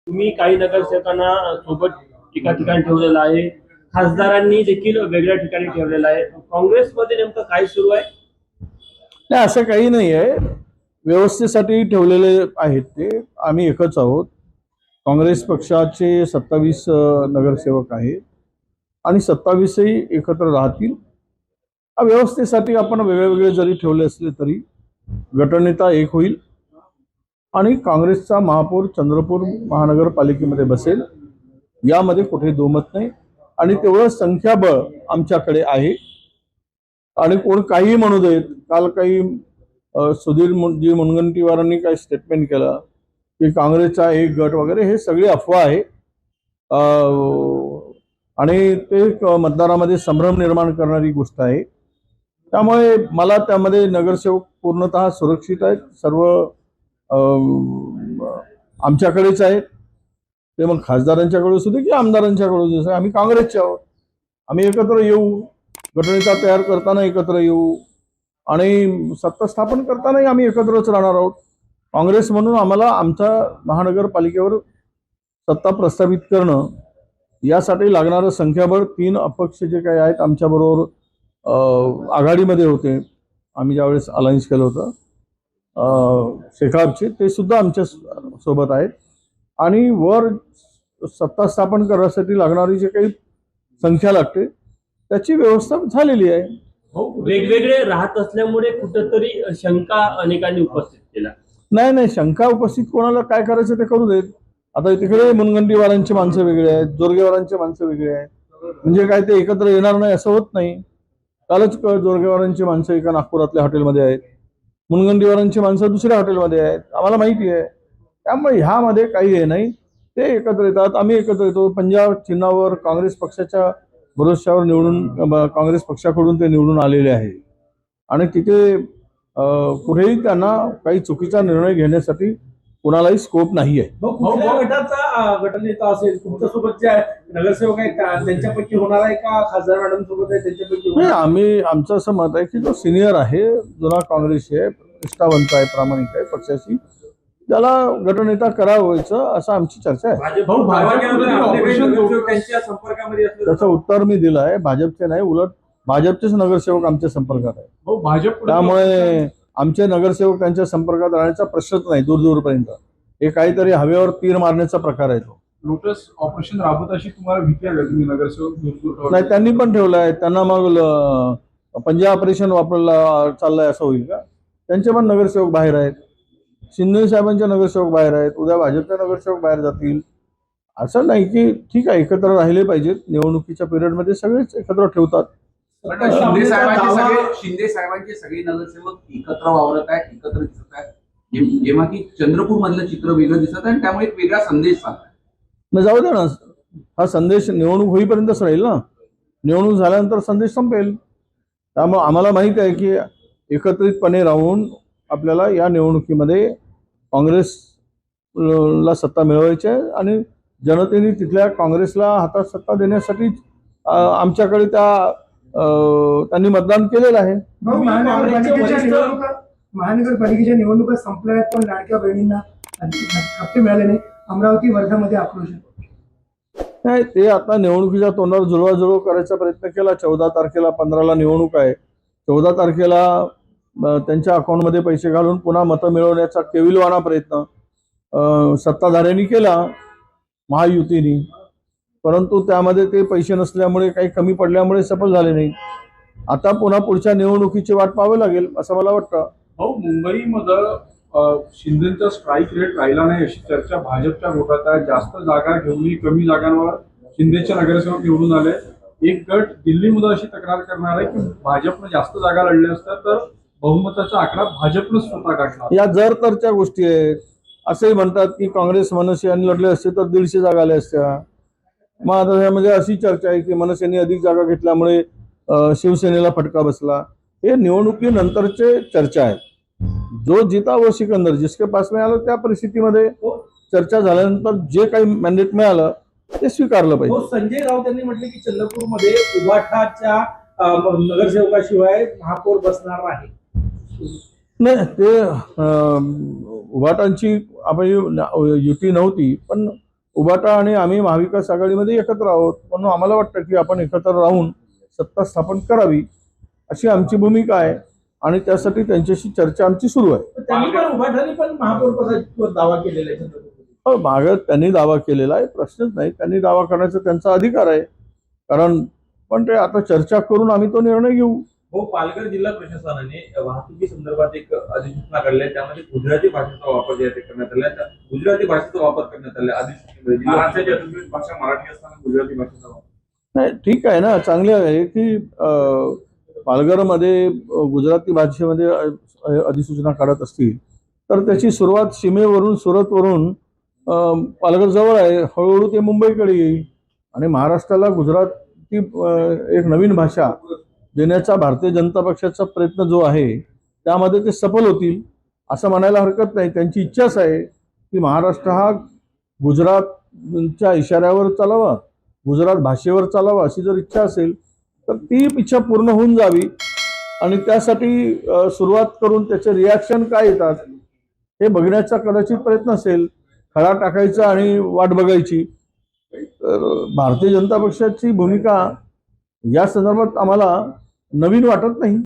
तुम्ही काही नगरसेवकांना सोबत एका ठिकाणी ठेवलेलं आहे, खासदारांनी देखील वेगळ्या ठिकाणी ठेवलेलं आहे. काँग्रेसमध्ये नेमकं काय सुरू आहे? नाही, असं काही नाही आहे. व्यवस्थेसाठी ठेवलेले आहेत ते. आम्ही एकच आहोत. काँग्रेस पक्षाचे 27 नगरसेवक आहेत आणि 27ही एकत्र राहतील. व्यवस्थेसाठी आपण वेगळे जरी ठेवले असले तरी गटनेता एक होईल आणि काँग्रेसचा महापौर चंद्रपूर महानगरपालिकेमध्ये बसेल, यामध्ये कुठे दोमत नाही. आणि तेवढं संख्याबळ आमच्याकडे आहे. आणि कोण काही म्हणू देत. काल काही सुधीरजी मुनगंटीवारांनी काही स्टेटमेंट केलं की काँग्रेसचा एक गट वगैरे, हे सगळी अफवा आहे. आणि ते मतदारामध्ये संभ्रम निर्माण करणारी गोष्ट आहे. त्यामुळे मला त्यामध्ये नगरसेवक पूर्णतः सुरक्षित आहेत. सर्व आमच्याकडेच आहेत. ते मग खासदारांच्याकडे असू दे की आमदारांच्याकडे असू दे, आम्ही काँग्रेसचे आहोत. आम्ही एकत्र येऊ, गटनेता तयार करताना एकत्र येऊ आणि सत्ता स्थापन करतानाही आम्ही एकत्रच राहणार आहोत. काँग्रेस म्हणून आम्हाला आमच्या महानगरपालिकेवर सत्ता प्रस्थापित करणं, यासाठी लागणारं संख्याबळ 3 अपक्ष जे काही आहेत आमच्याबरोबर आघाडीमध्ये होते, आम्ही ज्यावेळेस अलायन्स केलं होतं शेकापचे, ते सुद्धा आमच्या सोबत आहेत. आणि वर सत्ता स्थापन करण्यासाठी लागणारी जे काही संख्या लागते त्याची व्यवस्था झालेली आहे. वेगवेगळे राहत असल्यामुळे कुठंतरी शंका अनेकांनी उपस्थित केला. नाही, शंका उपस्थित कोणाला काय करायचं ते करू देत. आता तिकडे मुनगंटीवारांची माणसं वेगळी आहेत, जोरगेवारांची माणसं वेगळी आहेत. म्हणजे काय ते एकत्र येणार नाही असं होत नाही. कालच जोरगेवारांची माणसं एका नागपुरातल्या हॉटेलमध्ये आहेत, मुनगंटीवारांची माणसं दुसऱ्या हॉटेलमध्ये आहेत, आम्हाला माहिती आहे. त्यामुळे ह्यामध्ये काही हे नाही. ते एकत्र येतात, आम्ही एकत्र येतो. पंजाब चिन्हावर काँग्रेस पक्षाच्या भरोश्यावर निवडून, काँग्रेस पक्षाकडून ते निवडून आलेले आहे. आणि तिथे कुठेही त्यांना काही चुकीचा निर्णय घेण्यासाठी कोणालाही स्कोप नाही आहे. गटाचा गटनेता असेल तुमच्यासोबत जे नगरसेवक आहेत त्यांच्यापैकी होणार आहे का? खासदार मॅडम सोबत आहे त्यांच्यापैकी? नाही, आमचं असं मत आहे की जो सिनियर आहे, जुना काँग्रेस आहे, निष्ठावंत आहे, प्रामाणिक आहे पक्षाशी, त्याला गटनेता करावायचं असं आमची चर्चा आहे. त्याचं उत्तर मी दिलं आहे. भाजपचे नाही, उलट भाजपचेच नगरसेवक आमच्या संपर्कात आहे. त्यामुळे आमचे नगरसेवक त्यांच्या संपर्कात राहण्याचा प्रश्नच नाही दूरपर्यंत. हे काहीतरी हवेवर तीर मारण्याचा प्रकार आहे तो. लोटस ऑपरेशन राबवत अशी तुम्हाला भीती आहे? तुम्ही नगरसेवक दूर नाही, त्यांनी पण ठेवलाय. त्यांना मग पंजाब ऑपरेशन वापरला चाललंय असं होईल का? त्यांचे पण नगरसेवक बाहेर आहेत. शिंदे साहेबांचे नगरसेवक बाहेर आहेत. उद्या भाजपचे नगरसेवक बाहेर जातील. असं नाही की ठीक आहे एकत्र राहिले पाहिजेत. निवडणुकीच्या पिरियडमध्ये सगळेच एकत्र ठेवतात. शिंदे साहेबांचे सगळे नगरसेवक एकत्र वावरत आहेत, एकत्र दिसत आहेत, जेव्हा की चंद्रपूर मधलं चित्र वेगळं दिसत आहे आणि त्यामुळे एक वेगळा संदेश चालला. जाऊ दे ना, हा संदेश निवडणूक होईपर्यंतच राहील ना. निवडणूक झाल्यानंतर संदेश संपेल. त्यामुळे आम्हाला माहित आहे की एकत्रितपणे राहून आपल्याला या निवडणुकीमध्ये काँग्रेसला सत्ता मिळवायची आहे आणि जनतेने तिथल्या काँग्रेसला हातात सत्ता देण्यासाठी आमच्याकडे त्यांनी मतदान केलेलं आहे. महानगरपालिकेच्या निवडणुका संपल्या आहेत, पण लाडक्या बहिणींना हप्ते मिळाले नाही. अमरावती वर्धामध्ये आक्रोश नाही, ते आता निवडणुकीच्या तोंडावर जुळवाजुळव करायचा प्रयत्न केला. 14 तारखेला 15ला निवडणूक आहे. 14 तारखेला त्यांच्या अकाउंटमध्ये पैसे घालून पुन्हा मतं मिळवण्याचा केविलवाणा प्रयत्न सत्ताधाऱ्यांनी केला महायुतीने. परंतु त्यामध्ये ते पैसे नसल्यामुळे, काही कमी पडल्यामुळे सफल झाले नाही. आता पुन्हा पुढच्या निवडणुकीची वाट पाहावी लागेल असं मला वाटतं. मुंबईमध्ये शिंदेचा स्ट्राईक रेट राहिला नाही अशी चर्चा भाजपच्या गोटात आहे. जास्त जागा घेऊन कमी जागांवर शिंदेचे नगरसेवक निवडून आले. एक गट दिल्लीमध्ये अशी तक्रार करणार आहे की भाजपनं जास्त जागा लढल्या असतात तर बहुमताचा आकडा भाजपनं स्वतः गाठला. या जर तरच्या गोष्टी आहेत. असंही म्हणतात की काँग्रेस मनसेने लढले असते तर 150 जागा आल्या असत्या. मग आता यामध्ये अशी चर्चा आहे की मनसेने अधिक जागा घेतल्यामुळे शिवसेनेला फटका बसला. हे निवडणुकीनंतरचे चर्चा आहे. जो जिता वो सिकंदर, जिसके पास मिळालं त्या परिस्थितीमध्ये चर्चा झाल्यानंतर जे काही मॅन्डेट मिळालं ते स्वीकारलं पाहिजे. संजय राऊत यांनी म्हटले की चंद्रपूरमध्ये उबाठाच्या नगरसेवकाशिवाय महापौर बसणार नाही. नाही, ते उभाटांची आपण युती नव्हती, पण उभाटा आणि आम्ही महाविकास आघाडीमध्ये एकत्र आहोत, म्हणून आम्हाला वाटतं की आपण एकत्र राहून सत्ता स्थापन करावी अशी आमची भूमिका आहे आणि त्यासाठी त्यांच्याशी चर्चा आमची सुरू आहे. पण त्यांनी पण उभाठाने पण महापौर पदाचा दावा केलेला आहे चंद्रपूरमध्ये. मागं त्यांनी दावा केलेला आहे, प्रश्नच नाही, त्यांनी दावा करण्याचा त्यांचा अधिकार आहे. कारण पण ते आता चर्चा करून आम्ही तो निर्णय घेऊ. हो, पालघर जिल्हा प्रशासनाने वाहतुकी संदर्भात एक अधिसूचना काढली आहे. त्यामध्ये गुजराती भाषेचा वापर जे आहे ते करण्यात आला आहे. गुजराती भाषेचा वापर करण्यात आला अधिसूचनेमध्ये. महाराष्ट्राची अधिकृत भाषा मराठी असताना गुजराती भाषेचा वापर. नाही, ठीक आहे ना, चांगले आहे की पालघरमध्ये गुजराती भाषेमध्ये अधिसूचना काढत असतील तर त्याची सुरुवात सीमेवरून सुरतवरून पालघर जवळ आहे, हळूहळू ते मुंबईकडे येईल आणि महाराष्ट्राला गुजराती एक नवीन भाषा देण्याचा भारतीय जनता पक्षाचा प्रयत्न जो आहे त्यामध्ये ते सफल होतील असं म्हणायला हरकत नाही. त्यांची इच्छाच आहे की महाराष्ट्र हा गुजरातच्या इशाऱ्यावर चालावा, गुजरात भाषेवर चालावा अशी जर इच्छा असेल तर ती इच्छा पूर्ण होऊन जावी आणि त्यासाठी सुरुवात करून त्याचे रिॲक्शन काय येतात हे बघण्याचा कदाचित प्रयत्न असेल. खडा टाकायचा आणि वाट बघायची. तर भारतीय जनता पक्षाची भूमिका या संदर्भात आम्हाला नवीन वाटत नाही.